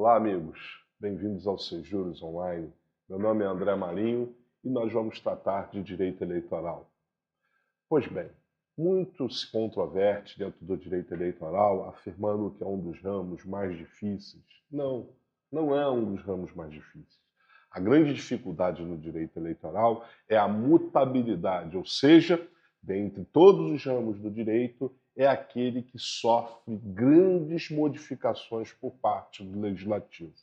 Olá, amigos. Bem-vindos ao Sejuros Online. Meu nome é André Marinho e nós vamos tratar de direito eleitoral. Pois bem, muito se controverte dentro do direito eleitoral, afirmando que é um dos ramos mais difíceis. Não, não é um dos ramos mais difíceis. A grande dificuldade no direito eleitoral é a mutabilidade, ou seja, dentre todos os ramos do direito, é aquele que sofre grandes modificações por parte do legislativo.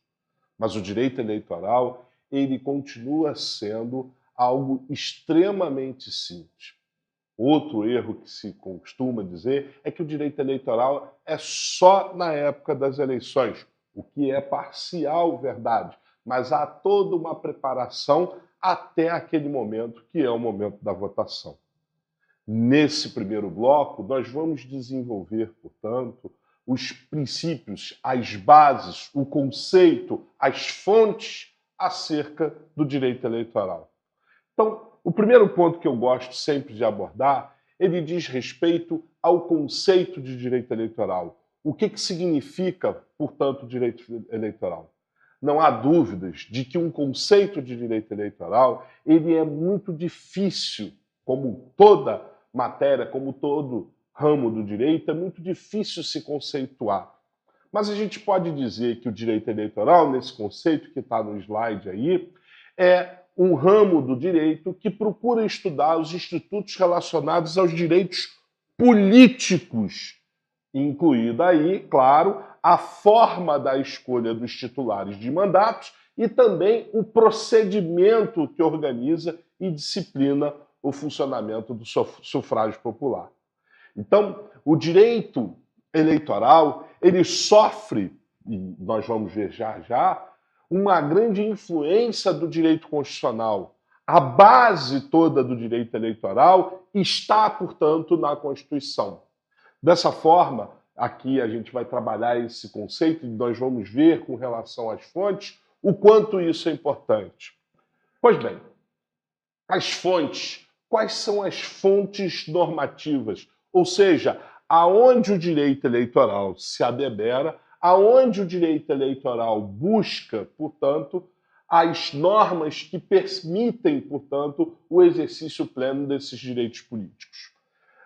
Mas o direito eleitoral, ele continua sendo algo extremamente simples. Outro erro que se costuma dizer é que o direito eleitoral é só na época das eleições, o que é parcial verdade, mas há toda uma preparação até aquele momento, que é o momento da votação. Nesse primeiro bloco, nós vamos desenvolver, portanto, os princípios, as bases, o conceito, as fontes acerca do direito eleitoral. Então, o primeiro ponto que eu gosto sempre de abordar, ele diz respeito ao conceito de direito eleitoral. O que significa, portanto, direito eleitoral? Não há dúvidas de que um conceito de direito eleitoral, ele é muito difícil, como toda matéria, como todo ramo do direito, é muito difícil se conceituar. Mas a gente pode dizer que o direito eleitoral, nesse conceito que está no slide aí, é um ramo do direito que procura estudar os institutos relacionados aos direitos políticos, incluída aí, claro, a forma da escolha dos titulares de mandatos e também o procedimento que organiza e disciplina o funcionamento do sufrágio popular. Então, o direito eleitoral, ele sofre, e nós vamos ver já, uma grande influência do direito constitucional. A base toda do direito eleitoral está, portanto, na Constituição. Dessa forma, aqui a gente vai trabalhar esse conceito e nós vamos ver, com relação às fontes, o quanto isso é importante. Pois bem, as fontes. Quais são as fontes normativas? Ou seja, aonde o direito eleitoral se abebera, aonde o direito eleitoral busca, portanto, as normas que permitem, portanto, o exercício pleno desses direitos políticos.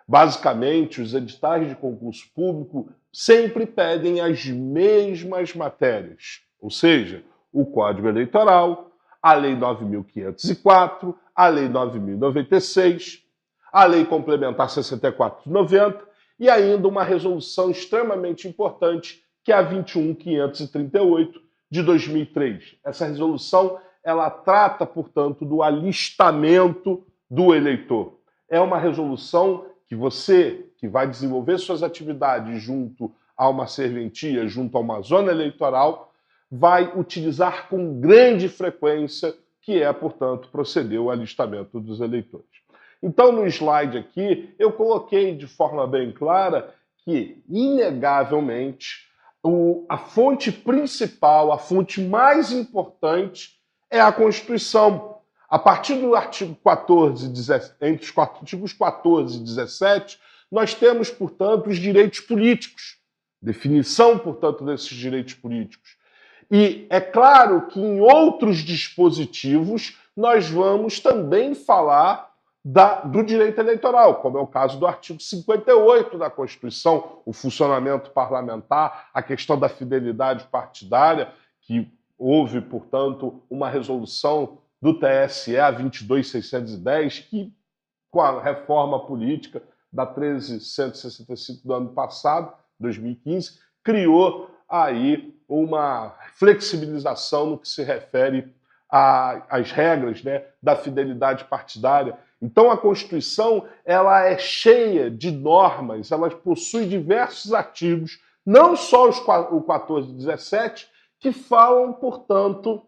Basicamente, os editais de concurso público sempre pedem as mesmas matérias, ou seja, o Código Eleitoral, a Lei 9.504, a Lei 9.096, a Lei Complementar 64/90 e ainda uma resolução extremamente importante, que é a 21.538 de 2003. Essa resolução, ela trata, portanto, do alistamento do eleitor. É uma resolução que você, que vai desenvolver suas atividades junto a uma serventia, junto a uma zona eleitoral, vai utilizar com grande frequência, que é, portanto, proceder ao alistamento dos eleitores. Então, no slide aqui, eu coloquei de forma bem clara que, inegavelmente, a fonte principal, a fonte mais importante é a Constituição. A partir do artigo 14, entre os artigos 14 e 17, nós temos, portanto, os direitos políticos. Definição, portanto, desses direitos políticos. E é claro que em outros dispositivos nós vamos também falar do direito eleitoral, como é o caso do artigo 58 da Constituição, o funcionamento parlamentar, a questão da fidelidade partidária, que houve, portanto, uma resolução do TSE, a 22.610, que, com a reforma política da 13.165 do ano passado, 2015, criou aí uma flexibilização no que se refere às regras, né, da fidelidade partidária. Então, a Constituição, ela é cheia de normas, ela possui diversos artigos, não só o 14 e 17, que falam, portanto,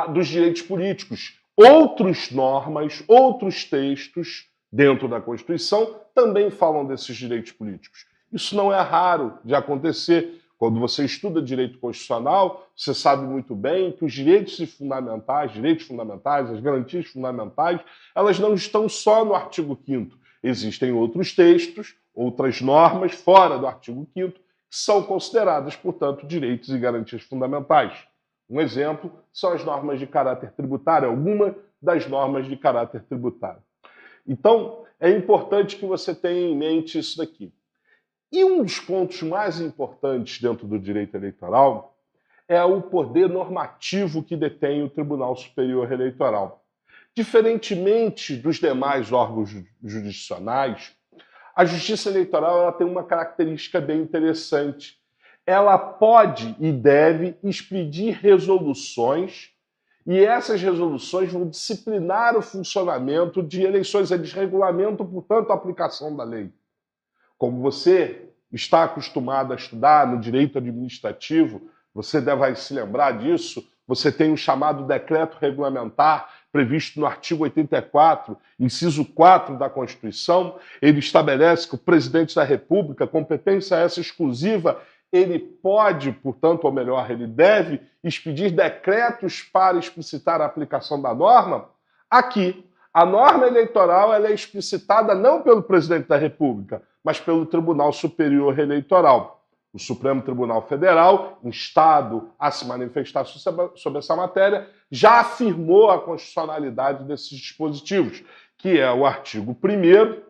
dos direitos políticos. Outras normas, outros textos dentro da Constituição também falam desses direitos políticos. Isso não é raro de acontecer. Quando você estuda direito constitucional, você sabe muito bem que os direitos fundamentais, as garantias fundamentais, elas não estão só no artigo 5º. Existem outros textos, outras normas fora do artigo 5º que são consideradas, portanto, direitos e garantias fundamentais. Um exemplo são as normas de caráter tributário, alguma das normas de caráter tributário. Então, é importante que você tenha em mente isso daqui. E um dos pontos mais importantes dentro do direito eleitoral é o poder normativo que detém o Tribunal Superior Eleitoral. Diferentemente dos demais órgãos jurisdicionais, a Justiça Eleitoral ela tem uma característica bem interessante. Ela pode e deve expedir resoluções, e essas resoluções vão disciplinar o funcionamento de eleições. Eles regulamentam, portanto, a aplicação da lei. Como você está acostumado a estudar no direito administrativo, você deve se lembrar disso, você tem o chamado decreto regulamentar, previsto no artigo 84, inciso 4 da Constituição. Ele estabelece que o presidente da República, competência essa exclusiva, ele pode, portanto, ou melhor, ele deve expedir decretos para explicitar a aplicação da norma. Aqui, a norma eleitoral ela é explicitada não pelo presidente da República, mas pelo Tribunal Superior Eleitoral. O Supremo Tribunal Federal, instado a se manifestar sobre essa matéria, já afirmou a constitucionalidade desses dispositivos, que é o artigo 1º,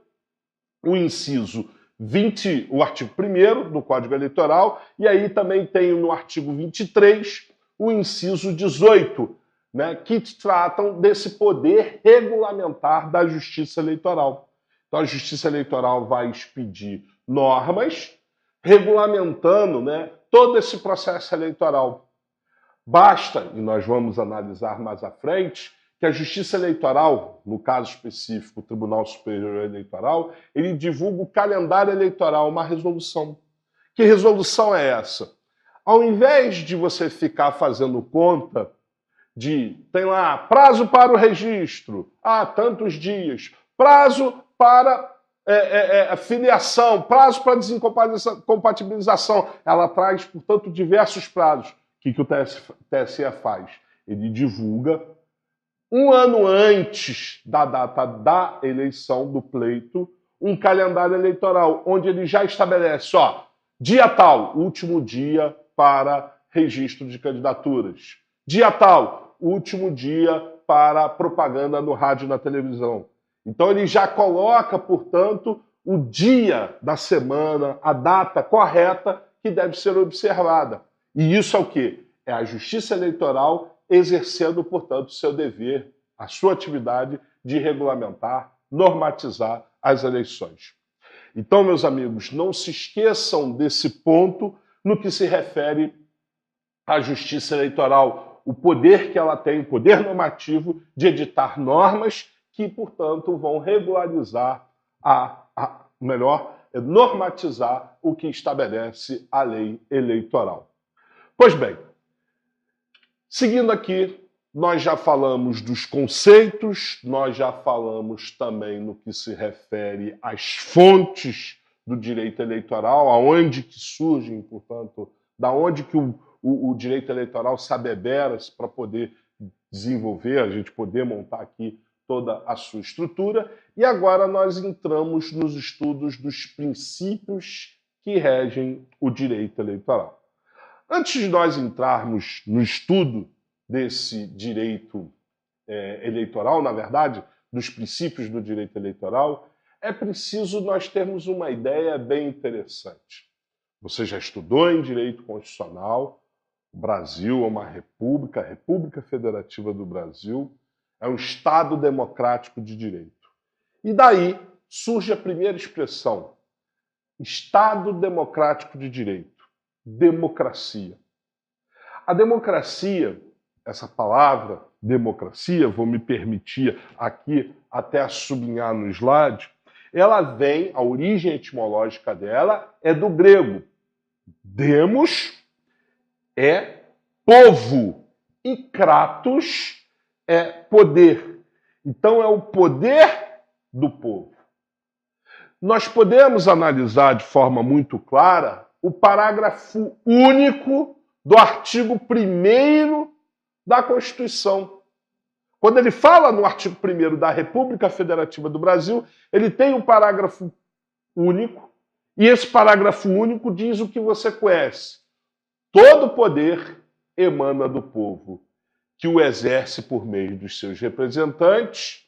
o inciso 20, o artigo 1º do Código Eleitoral, e aí também tem no artigo 23 o inciso 18, né, que tratam desse poder regulamentar da Justiça Eleitoral. Então a Justiça Eleitoral vai expedir normas regulamentando, né, todo esse processo eleitoral. Basta, e nós vamos analisar mais à frente, que a Justiça Eleitoral, no caso específico o Tribunal Superior Eleitoral, ele divulga o calendário eleitoral, uma resolução. Que resolução é essa? Ao invés de você ficar fazendo conta tem lá, prazo para o registro, tantos dias, prazo para filiação, prazo para desincompatibilização. Ela traz, portanto, diversos prazos. O que o TSE faz? Ele divulga, um ano antes da data da eleição, do pleito, um calendário eleitoral, onde ele já estabelece, dia tal, último dia para registro de candidaturas. Dia tal, último dia para propaganda no rádio e na televisão. Então ele já coloca, portanto, o dia da semana, a data correta que deve ser observada. E isso é o quê? É a Justiça Eleitoral exercendo, portanto, seu dever, a sua atividade de regulamentar, normatizar as eleições. Então, meus amigos, não se esqueçam desse ponto no que se refere à Justiça Eleitoral, o poder que ela tem, o poder normativo de editar normas que, portanto, vão regularizar, normatizar o que estabelece a lei eleitoral. Pois bem, seguindo aqui, nós já falamos dos conceitos, nós já falamos também no que se refere às fontes do direito eleitoral, aonde que surgem, portanto, da onde que o direito eleitoral se abebera-se para poder desenvolver, a gente poder montar aqui toda a sua estrutura. E agora nós entramos nos estudos dos princípios que regem o direito eleitoral. Antes de nós entrarmos no estudo desse direito eleitoral, na verdade, dos princípios do direito eleitoral, é preciso nós termos uma ideia bem interessante. Você já estudou em direito constitucional, o Brasil é uma república, a República Federativa do Brasil é um Estado democrático de direito. E daí surge a primeira expressão, Estado democrático de direito, democracia. A democracia, essa palavra democracia, vou me permitir aqui até sublinhar no slide, ela vem, a origem etimológica dela é do grego. Demos é povo e kratos é poder. Então é o poder do povo. Nós podemos analisar de forma muito clara o parágrafo único do artigo 1º da Constituição. Quando ele fala no artigo 1º da República Federativa do Brasil, ele tem um parágrafo único E esse parágrafo único diz o que você conhece. Todo poder emana do povo, que o exerce por meio dos seus representantes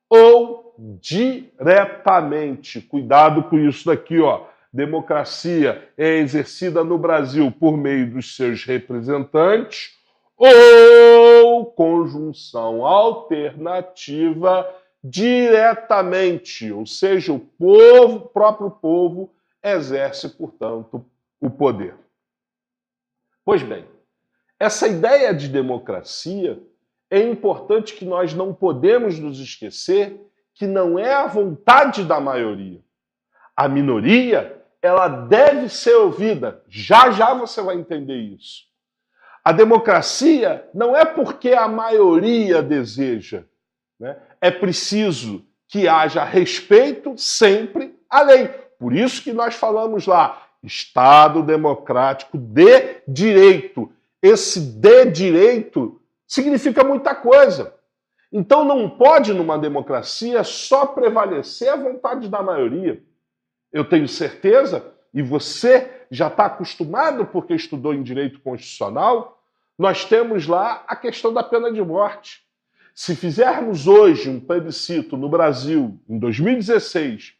ou diretamente. Cuidado com isso daqui, ó. Democracia é exercida no Brasil por meio dos seus representantes ou conjunção alternativa diretamente, ou seja, o próprio povo exerce, portanto, o poder. Pois bem, essa ideia de democracia é importante que nós não podemos nos esquecer que não é a vontade da maioria. A minoria, ela deve ser ouvida. Já já você vai entender isso. A democracia não é porque a maioria deseja, né? É preciso que haja respeito sempre à lei. Por isso que nós falamos lá, Estado democrático de direito. Esse de direito significa muita coisa. Então não pode, numa democracia, só prevalecer a vontade da maioria. Eu tenho certeza, e você já está acostumado porque estudou em direito constitucional, nós temos lá a questão da pena de morte. Se fizermos hoje um plebiscito no Brasil, em 2016,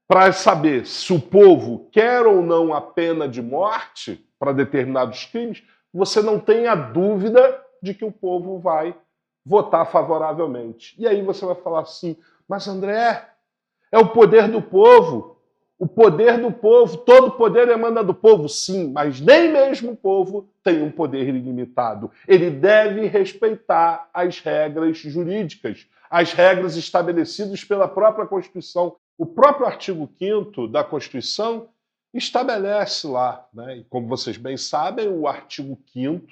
para saber se o povo quer ou não a pena de morte para determinados crimes, você não tem a dúvida de que o povo vai votar favoravelmente. E aí você vai falar assim, mas André, é o poder do povo. O poder do povo, todo poder emana do povo, sim, mas nem mesmo o povo tem um poder ilimitado. Ele deve respeitar as regras jurídicas, as regras estabelecidas pela própria Constituição. O próprio artigo 5º da Constituição estabelece lá, né? E como vocês bem sabem, o artigo 5º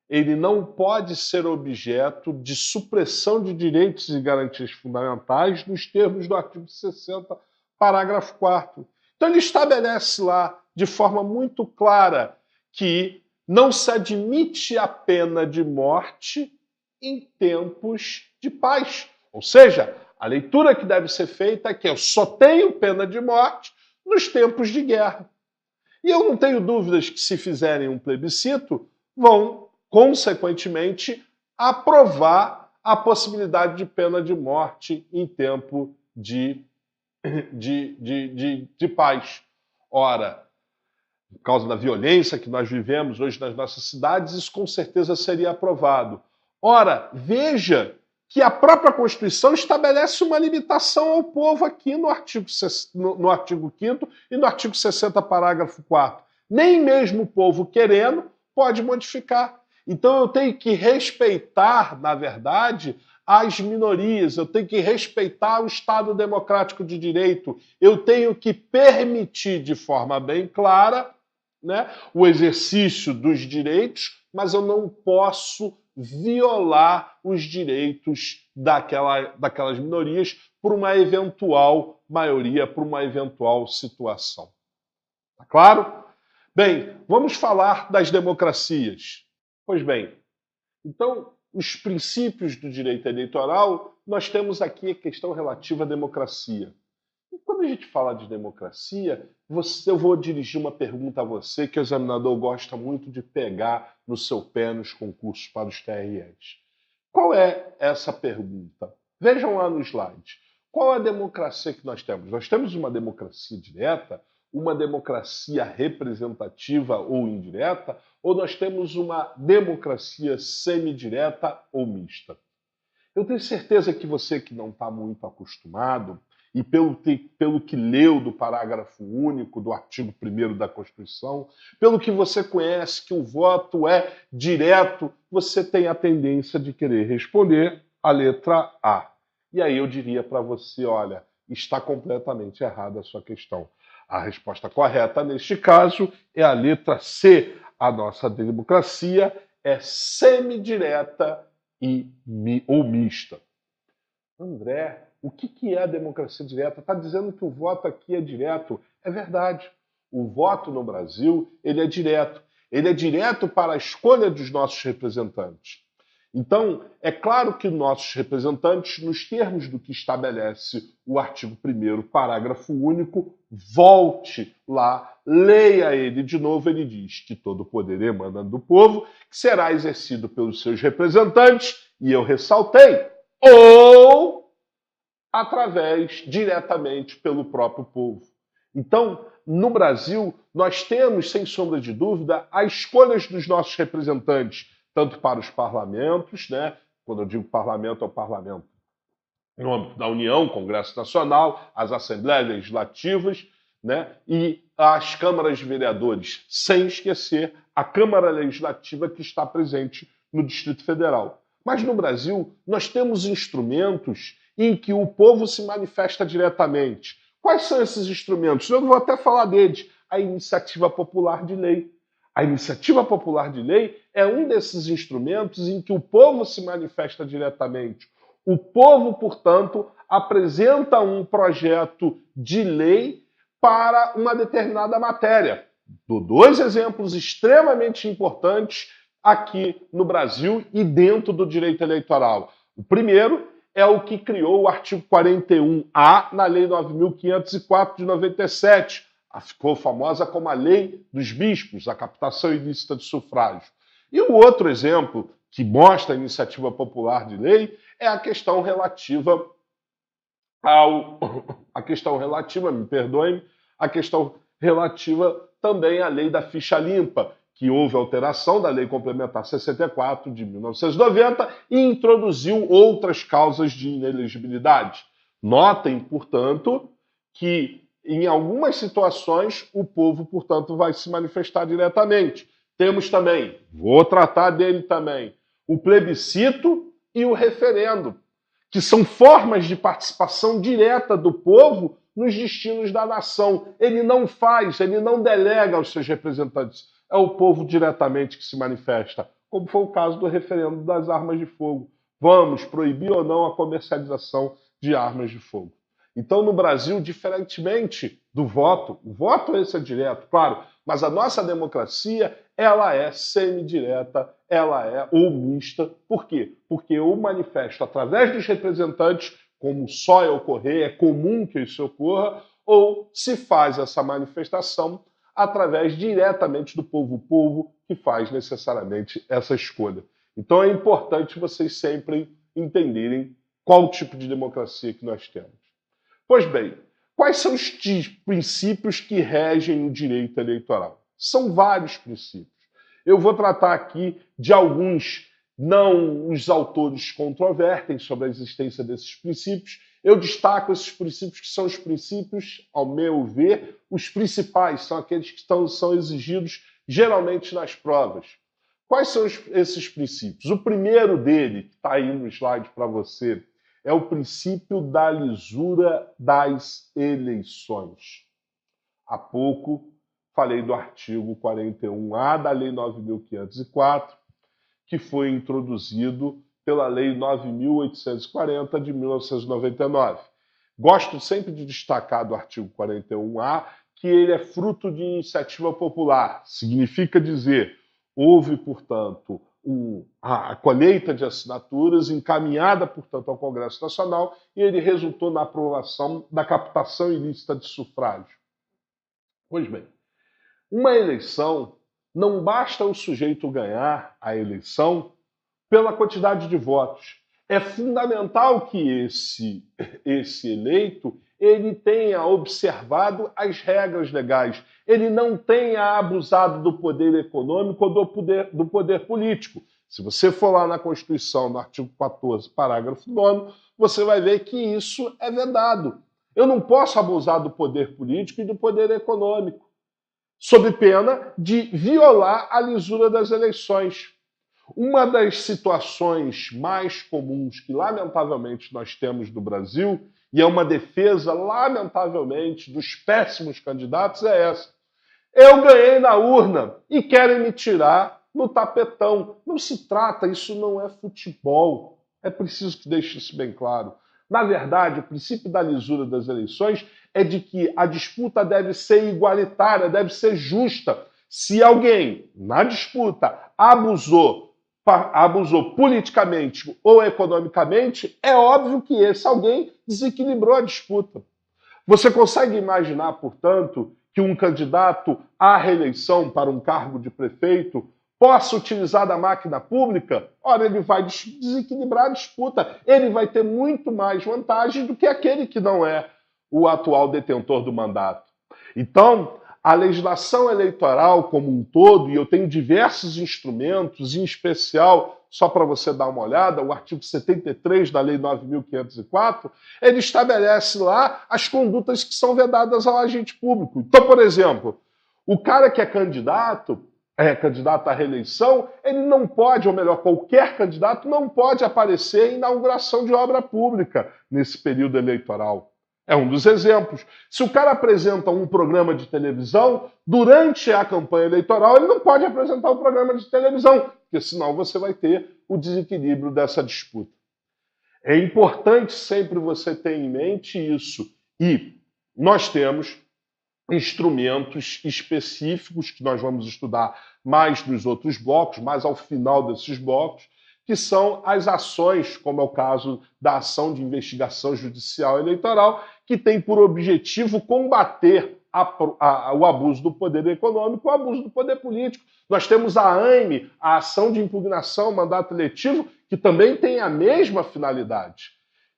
ele não pode ser objeto de supressão de direitos e garantias fundamentais nos termos do artigo 60, parágrafo 4º. Então ele estabelece lá, de forma muito clara, que não se admite a pena de morte em tempos de paz. Ou seja, a leitura que deve ser feita é que eu só tenho pena de morte nos tempos de guerra. E eu não tenho dúvidas que, se fizerem um plebiscito, vão, consequentemente, aprovar a possibilidade de pena de morte em tempo de paz. Ora, por causa da violência que nós vivemos hoje nas nossas cidades, isso com certeza seria aprovado. Ora, veja que a própria Constituição estabelece uma limitação ao povo aqui no artigo 5º e no artigo 60, parágrafo 4º. Nem mesmo o povo querendo pode modificar. Então eu tenho que respeitar, na verdade, as minorias, eu tenho que respeitar o Estado democrático de direito, eu tenho que permitir de forma bem clara, né, o exercício dos direitos, mas eu não posso violar os direitos daquelas minorias por uma eventual maioria, por uma eventual situação. Tá claro? Bem, vamos falar das democracias. Pois bem, então, os princípios do direito eleitoral, nós temos aqui a questão relativa à democracia. E quando a gente fala de democracia, eu vou dirigir uma pergunta a você que o examinador gosta muito de pegar no seu pé nos concursos para os TREs. Qual é essa pergunta? Vejam lá no slide. Qual é a democracia que nós temos? Nós temos uma democracia direta, uma democracia representativa ou indireta, ou nós temos uma democracia semidireta ou mista? Eu tenho certeza que você que não está muito acostumado, e pelo que leu do parágrafo único do artigo 1º da Constituição, pelo que você conhece que o voto é direto, você tem a tendência de querer responder a letra A. E aí eu diria para você, olha, está completamente errada a sua questão. A resposta correta neste caso é a letra C. A nossa democracia é semidireta ou mista. André, o que é a democracia direta? Está dizendo que o voto aqui é direto. É verdade. O voto no Brasil ele é direto. Ele é direto para a escolha dos nossos representantes. Então, é claro que nossos representantes, nos termos do que estabelece o artigo 1º, parágrafo único, volte lá, leia ele de novo, ele diz que todo poder emana do povo, que será exercido pelos seus representantes, e eu ressaltei, ou através, diretamente, pelo próprio povo. Então, no Brasil, nós temos, sem sombra de dúvida, as escolhas dos nossos representantes, tanto para os parlamentos, né? Quando eu digo parlamento, é o parlamento no âmbito da União, Congresso Nacional, as assembleias legislativas, né? E as câmaras de vereadores, sem esquecer a Câmara Legislativa que está presente no Distrito Federal. Mas no Brasil, nós temos instrumentos em que o povo se manifesta diretamente. Quais são esses instrumentos? Eu vou até falar deles. A iniciativa popular de lei. A iniciativa popular de lei é um desses instrumentos em que o povo se manifesta diretamente. O povo, portanto, apresenta um projeto de lei para uma determinada matéria. Dou dois exemplos extremamente importantes aqui no Brasil e dentro do direito eleitoral. O primeiro é o que criou o artigo 41A na Lei 9.504 de 97, ficou famosa como a Lei dos Bispos, a captação ilícita de sufrágio. E o outro exemplo que mostra a iniciativa popular de lei é a questão relativa também à lei da ficha limpa, que houve alteração da Lei Complementar 64 de 1990 e introduziu outras causas de inelegibilidade. Notem, portanto, que em algumas situações o povo, portanto, vai se manifestar diretamente. Temos também, vou tratar dele também, o plebiscito e o referendo, que são formas de participação direta do povo nos destinos da nação. Ele não delega aos seus representantes. É o povo diretamente que se manifesta, como foi o caso do referendo das armas de fogo. Vamos proibir ou não a comercialização de armas de fogo. Então, no Brasil, diferentemente do voto, o voto esse é direto, claro, mas a nossa democracia, ela é semidireta, ela é ou mista. Por quê? Porque eu manifesto através dos representantes, como só ocorrer, é comum que isso ocorra, ou se faz essa manifestação através diretamente do povo, o povo que faz necessariamente essa escolha. Então é importante vocês sempre entenderem qual tipo de democracia que nós temos. Pois bem, quais são os princípios que regem o direito eleitoral? São vários princípios. Eu vou tratar aqui de alguns, não os autores controvertem sobre a existência desses princípios. Eu destaco esses princípios que são os princípios, ao meu ver, os principais, são aqueles que são exigidos geralmente nas provas. Quais são esses princípios? O primeiro dele, que está aí no slide para você, é o princípio da lisura das eleições. Há pouco falei do artigo 41A da Lei 9.504, que foi introduzido pela Lei 9.840 de 1999. Gosto sempre de destacar do artigo 41A que ele é fruto de iniciativa popular. Significa dizer, houve, portanto, a colheita de assinaturas encaminhada, portanto, ao Congresso Nacional e ele resultou na aprovação da captação ilícita de sufrágio. Pois bem, uma eleição, não basta o sujeito ganhar a eleição pela quantidade de votos. É fundamental que esse eleito ele tenha observado as regras legais, ele não tenha abusado do poder econômico ou do poder político. Se você for lá na Constituição, no artigo 14, parágrafo 9º, você vai ver que isso é vedado. Eu não posso abusar do poder político e do poder econômico, sob pena de violar a lisura das eleições. Uma das situações mais comuns que, lamentavelmente, nós temos no Brasil, e é uma defesa, lamentavelmente, dos péssimos candidatos, é essa. Eu ganhei na urna e querem me tirar no tapetão. Não se trata, isso não é futebol. É preciso que deixe isso bem claro. Na verdade, o princípio da lisura das eleições é de que a disputa deve ser igualitária, deve ser justa. Se alguém, na disputa, abusou abusou politicamente ou economicamente, é óbvio que esse alguém desequilibrou a disputa. Você consegue imaginar, portanto, que um candidato à reeleição para um cargo de prefeito possa utilizar da máquina pública? Ora, ele vai desequilibrar a disputa. Ele vai ter muito mais vantagem do que aquele que não é o atual detentor do mandato. Então, a legislação eleitoral como um todo, e eu tenho diversos instrumentos, em especial, só para você dar uma olhada, o artigo 73 da Lei 9.504, ele estabelece lá as condutas que são vedadas ao agente público. Então, por exemplo, o cara que é candidato à reeleição, ele não pode, ou melhor, qualquer candidato não pode aparecer em inauguração de obra pública nesse período eleitoral. É um dos exemplos. Se o cara apresenta um programa de televisão, durante a campanha eleitoral, ele não pode apresentar o programa de televisão, porque senão você vai ter o desequilíbrio dessa disputa. É importante sempre você ter em mente isso. E nós temos instrumentos específicos que nós vamos estudar mais nos outros blocos, mais ao final desses blocos, que são as ações, como é o caso da ação de investigação judicial eleitoral, que tem por objetivo combater o abuso do poder econômico, o abuso do poder político. Nós temos a AIME, a ação de impugnação, mandato eletivo, que também tem a mesma finalidade.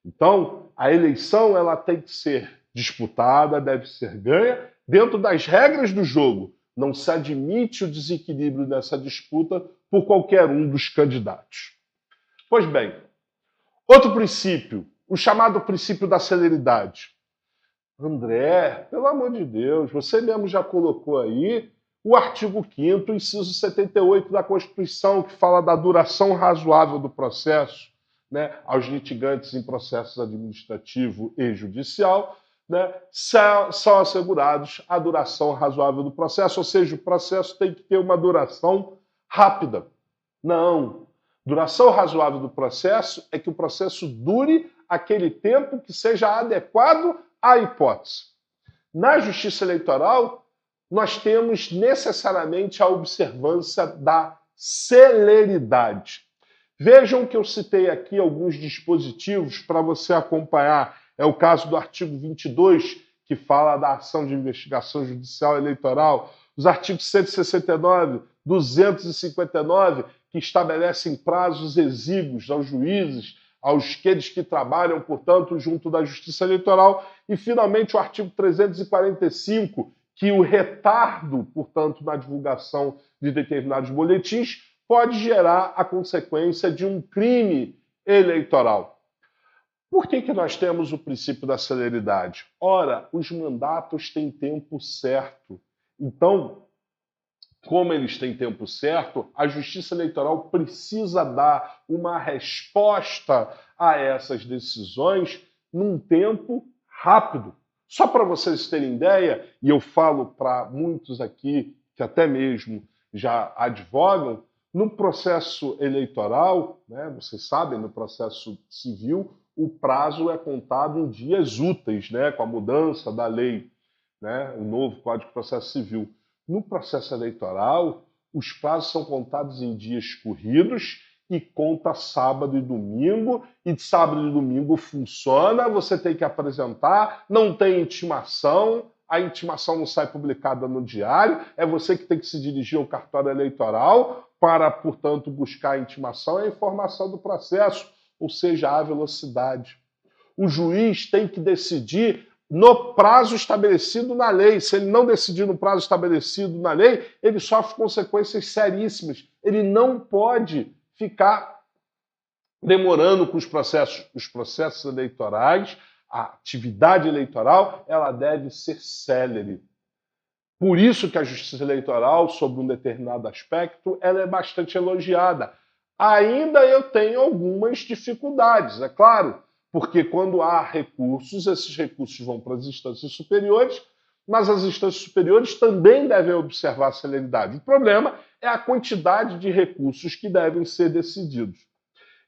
Então, a eleição ela tem que ser disputada, deve ser ganha, dentro das regras do jogo. Não se admite o desequilíbrio nessa disputa por qualquer um dos candidatos. Pois bem, outro princípio, o chamado princípio da celeridade. André, pelo amor de Deus, você mesmo já colocou aí o artigo 5º, inciso 78 da Constituição, que fala da duração razoável do processo, né, aos litigantes em processo administrativo e judicial, né, são assegurados a duração razoável do processo, ou seja, o processo tem que ter uma duração rápida. Não. Duração razoável do processo é que o processo dure aquele tempo que seja adequado à hipótese. Na justiça eleitoral, nós temos necessariamente a observância da celeridade. Vejam que eu citei aqui alguns dispositivos para você acompanhar. É o caso do artigo 22, que fala da ação de investigação judicial eleitoral, os artigos 169, 259, que estabelecem prazos exíguos aos juízes, aqueles que trabalham, portanto, junto da Justiça Eleitoral, e, finalmente, o artigo 345, que o retardo, portanto, na divulgação de determinados boletins pode gerar a consequência de um crime eleitoral. Por que nós temos o princípio da celeridade? Ora, os mandatos têm tempo certo. Então, como eles têm tempo certo, a Justiça Eleitoral precisa dar uma resposta a essas decisões num tempo rápido. Só para vocês terem ideia, e eu falo para muitos aqui que até mesmo já advogam, no processo eleitoral, né, vocês sabem, no processo civil, o prazo é contado em dias úteis, né, com a mudança da lei, né, o novo Código de Processo Civil. No processo eleitoral, os prazos são contados em dias corridos e conta sábado e domingo, e de sábado e domingo funciona, você tem que apresentar, não tem intimação, a intimação não sai publicada no diário, é você que tem que se dirigir ao cartório eleitoral para, portanto, buscar a intimação e a informação do processo, ou seja, a velocidade. O juiz tem que decidir no prazo estabelecido na lei. Se ele não decidir no prazo estabelecido na lei, ele sofre consequências seríssimas. Ele não pode ficar demorando com os processos eleitorais. A atividade eleitoral ela deve ser célere. Por isso que a justiça eleitoral, sob um determinado aspecto, ela é bastante elogiada. Ainda eu tenho algumas dificuldades, é claro, porque quando há recursos, esses recursos vão para as instâncias superiores, mas as instâncias superiores também devem observar a celeridade. O problema é a quantidade de recursos que devem ser decididos.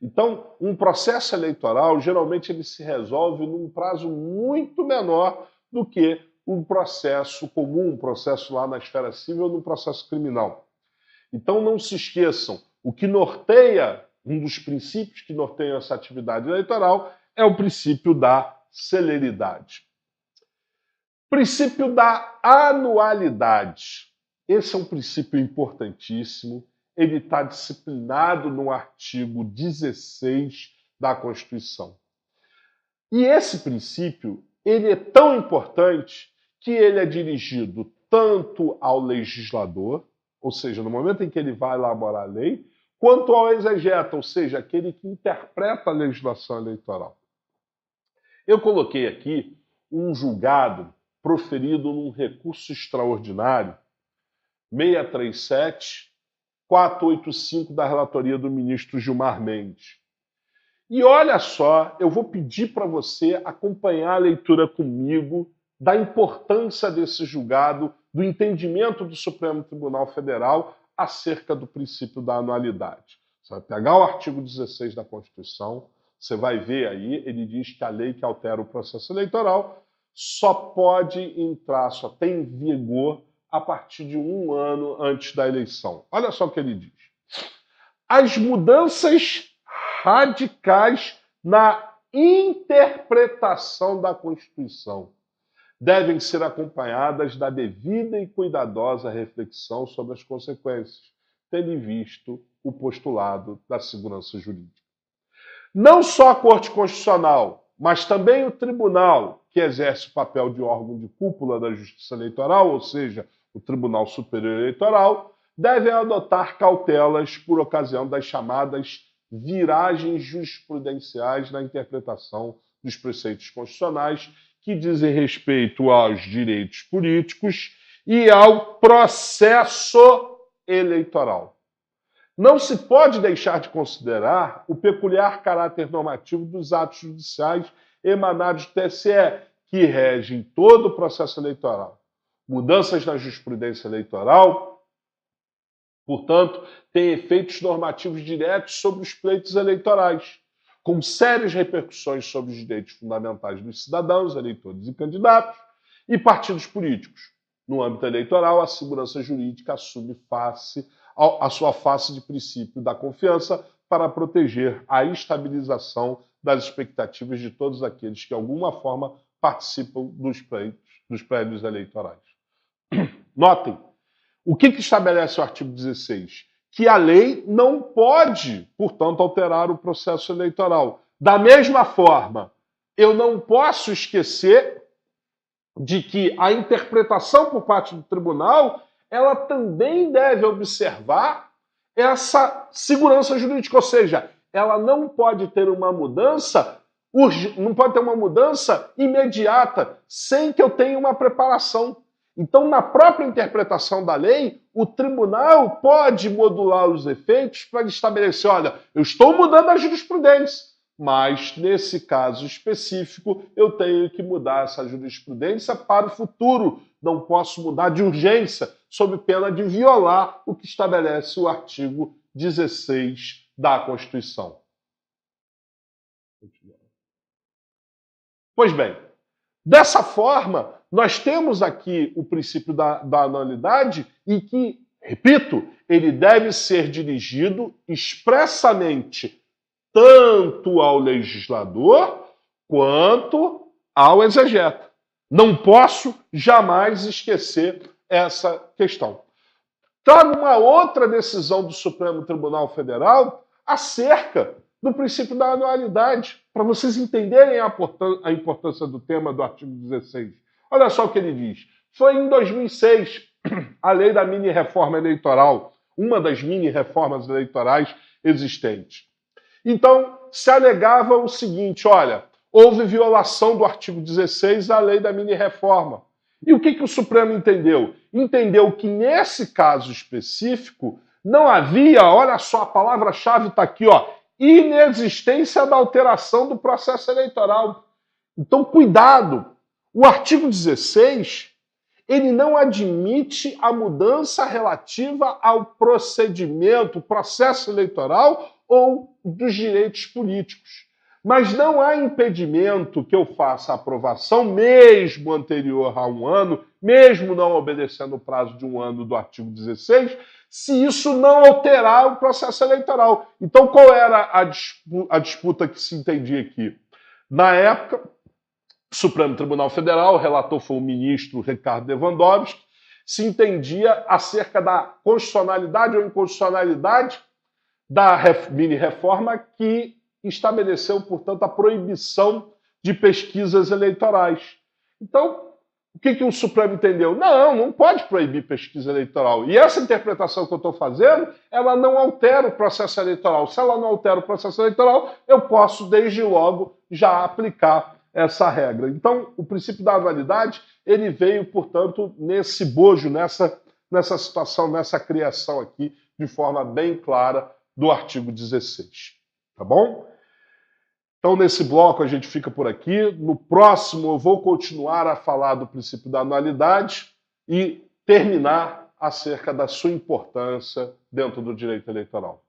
Então, um processo eleitoral, geralmente, ele se resolve num prazo muito menor do que um processo comum, um processo lá na esfera civil ou no processo criminal. Então, não se esqueçam, o que norteia, um dos princípios que norteiam essa atividade eleitoral é o princípio da celeridade. Princípio da anualidade. Esse é um princípio importantíssimo. Ele está disciplinado no artigo 16 da Constituição. E esse princípio, ele é tão importante que ele é dirigido tanto ao legislador, ou seja, no momento em que ele vai elaborar a lei, quanto ao exegeta, ou seja, aquele que interpreta a legislação eleitoral. Eu coloquei aqui um julgado proferido num recurso extraordinário, 637-485 da relatoria do ministro Gilmar Mendes. E olha só, eu vou pedir para você acompanhar a leitura comigo da importância desse julgado, do entendimento do Supremo Tribunal Federal acerca do princípio da anualidade. Você vai pegar o artigo 16 da Constituição, você vai ver aí, ele diz que a lei que altera o processo eleitoral só pode entrar, só tem vigor a partir de 1 ano antes da eleição. Olha só o que ele diz. As mudanças radicais na interpretação da Constituição devem ser acompanhadas da devida e cuidadosa reflexão sobre as consequências, tendo em vista o postulado da segurança jurídica. Não só a Corte Constitucional, mas também o Tribunal, que exerce o papel de órgão de cúpula da Justiça Eleitoral, ou seja, o Tribunal Superior Eleitoral, devem adotar cautelas por ocasião das chamadas viragens jurisprudenciais na interpretação dos preceitos constitucionais que dizem respeito aos direitos políticos e ao processo eleitoral. Não se pode deixar de considerar o peculiar caráter normativo dos atos judiciais emanados do TSE, que regem todo o processo eleitoral. Mudanças na jurisprudência eleitoral, portanto, têm efeitos normativos diretos sobre os pleitos eleitorais, com sérias repercussões sobre os direitos fundamentais dos cidadãos, eleitores e candidatos, e partidos políticos. No âmbito eleitoral, a segurança jurídica assume a sua face de princípio da confiança para proteger a estabilização das expectativas de todos aqueles que, de alguma forma, participam dos prédios eleitorais. Notem, o que estabelece o artigo 16? Que a lei não pode, portanto, alterar o processo eleitoral. Da mesma forma, eu não posso esquecer de que a interpretação por parte do tribunal, ela também deve observar essa segurança jurídica, ou seja, ela não pode ter uma mudança, não pode ter uma mudança imediata, sem que eu tenha uma preparação. Então, na própria interpretação da lei, o tribunal pode modular os efeitos para estabelecer, olha, eu estou mudando a jurisprudência, mas nesse caso específico eu tenho que mudar essa jurisprudência para o futuro. Não posso mudar de urgência, sob pena de violar o que estabelece o artigo 16 da Constituição. Pois bem, dessa forma, nós temos aqui o princípio da anualidade e que, repito, ele deve ser dirigido expressamente tanto ao legislador quanto ao exegeta. Não posso jamais esquecer essa questão. Trago uma outra decisão do Supremo Tribunal Federal acerca do princípio da anualidade, para vocês entenderem a importância do tema do artigo 16. Olha só o que ele diz. Foi em 2006, a lei da mini-reforma eleitoral, uma das mini-reformas eleitorais existentes. Então, se alegava o seguinte, olha, houve violação do artigo 16 da lei da mini-reforma. E o que o Supremo entendeu? Entendeu que nesse caso específico não havia, olha só, a palavra-chave está aqui, ó, inexistência da alteração do processo eleitoral. Então, cuidado, o artigo 16, ele não admite a mudança relativa ao procedimento, processo eleitoral ou dos direitos políticos. Mas não há impedimento que eu faça a aprovação, mesmo anterior a 1 ano, mesmo não obedecendo o prazo de 1 ano do artigo 16, se isso não alterar o processo eleitoral. Então, qual era a disputa que se entendia aqui? Na época, o Supremo Tribunal Federal, o relator foi o ministro Ricardo Lewandowski, se entendia acerca da constitucionalidade ou inconstitucionalidade da mini-reforma que estabeleceu, portanto, a proibição de pesquisas eleitorais. Então, o que o Supremo entendeu? Não pode proibir pesquisa eleitoral. E essa interpretação que eu estou fazendo, ela não altera o processo eleitoral. Se ela não altera o processo eleitoral, eu posso, desde logo, já aplicar essa regra. Então, o princípio da anualidade, ele veio, portanto, nesse bojo, nessa situação, nessa criação aqui, de forma bem clara, do artigo 16. Tá bom? Então, nesse bloco, a gente fica por aqui. No próximo, eu vou continuar a falar do princípio da anualidade e terminar acerca da sua importância dentro do direito eleitoral.